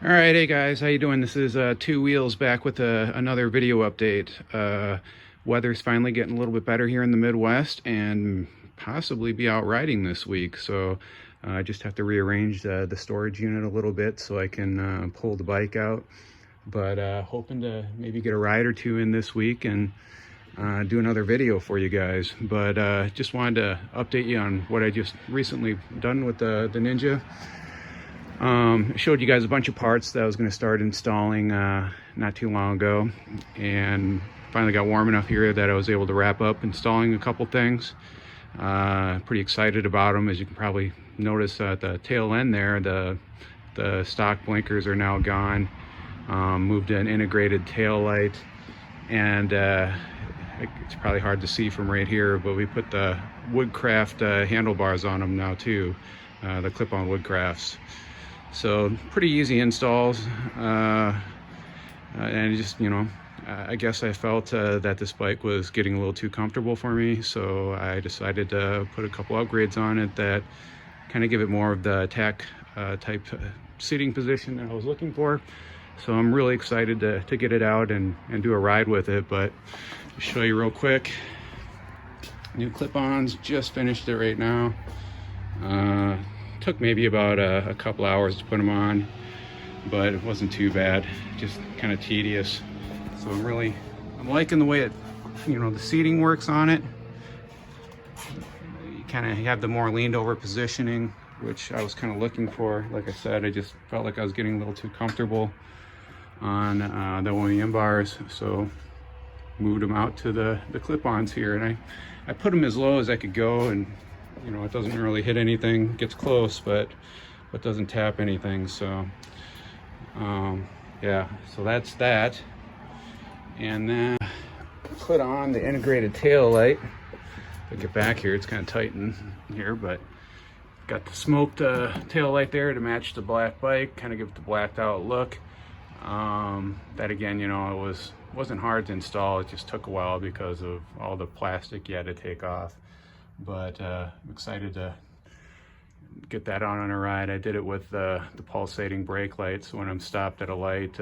All right, hey guys, how you doing? This is Two Wheels back with another video update. Weather's finally getting a little bit better here in the Midwest and possibly be out riding this week. So I just have to rearrange the storage unit a little bit so I can pull the bike out. But hoping to maybe get a ride or two in this week and do another video for you guys. But just wanted to update you on what I just recently done with the Ninja. I showed you guys a bunch of parts that I was going to start installing not too long ago, and finally got warm enough here that I was able to wrap up installing a couple things. Pretty excited about them. As you can probably notice at the tail end there, the stock blinkers are now gone. Moved an integrated tail light, and it's probably hard to see from right here, but we put the Woodcraft handlebars on them now too, the clip-on Woodcrafts. So pretty easy installs, and just, you know, I guess I felt that this bike was getting a little too comfortable for me, so I decided to put a couple upgrades on it that kind of give it more of the attack type seating position that I was looking for. So I'm really excited to get it out and do a ride with it. But I'll show you real quick. New clip-ons, just finished it right now. Took maybe about a couple hours to put them on, but it wasn't too bad, just kind of tedious. So I'm liking the way it, you know, the seating works on it. You kind of have the more leaned over positioning, which I was kind of looking for. Like I said, I just felt like I was getting a little too comfortable on the OEM bars, so moved them out to the clip-ons here, and I put them as low as I could go, and you know, it doesn't really hit anything, gets close, but doesn't tap anything. So yeah, so that's that. And then put on the integrated tail light. If I get back here, it's kind of tight in here, but got the smoked tail light there to match the black bike, kind of give it the blacked out look. That again, you know, it wasn't hard to install. It just took a while because of all the plastic you had to take off. But I'm excited to get that on a ride. I did it with the pulsating brake light, so when I'm stopped at a light,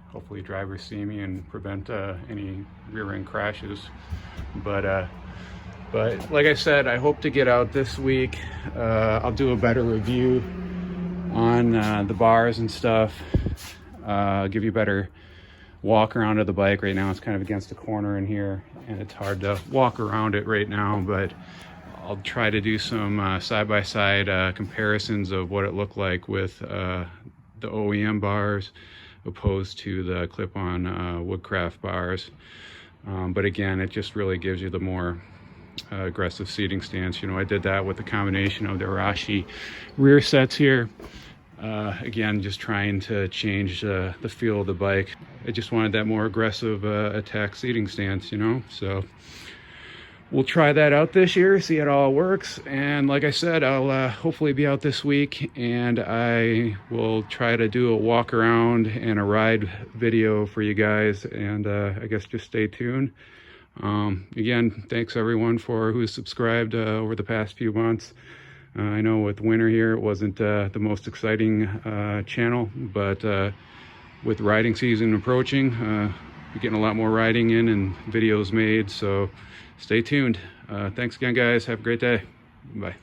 hopefully drivers see me and prevent any rear end crashes. But like I said, I hope to get out this week. I'll do a better review on the bars and stuff. Give you a better walk around of the bike. Right now it's kind of against the corner in here and it's hard to walk around it right now, but I'll try to do some side-by-side comparisons of what it looked like with the OEM bars opposed to the clip-on Woodcraft bars. But again, it just really gives you the more aggressive seating stance. You know, I did that with the combination of the Arashi rear sets here. Again, just trying to change the feel of the bike. I just wanted that more aggressive attack seating stance, you know. So we'll try that out this year, see how it all works. And like I said, I'll hopefully be out this week, and I will try to do a walk around and a ride video for you guys. And I guess just stay tuned. Again, thanks everyone who's subscribed over the past few months. I know with winter here, it wasn't the most exciting channel, but with riding season approaching, we're getting a lot more riding in and videos made, so stay tuned. Thanks again, guys. Have a great day. Bye.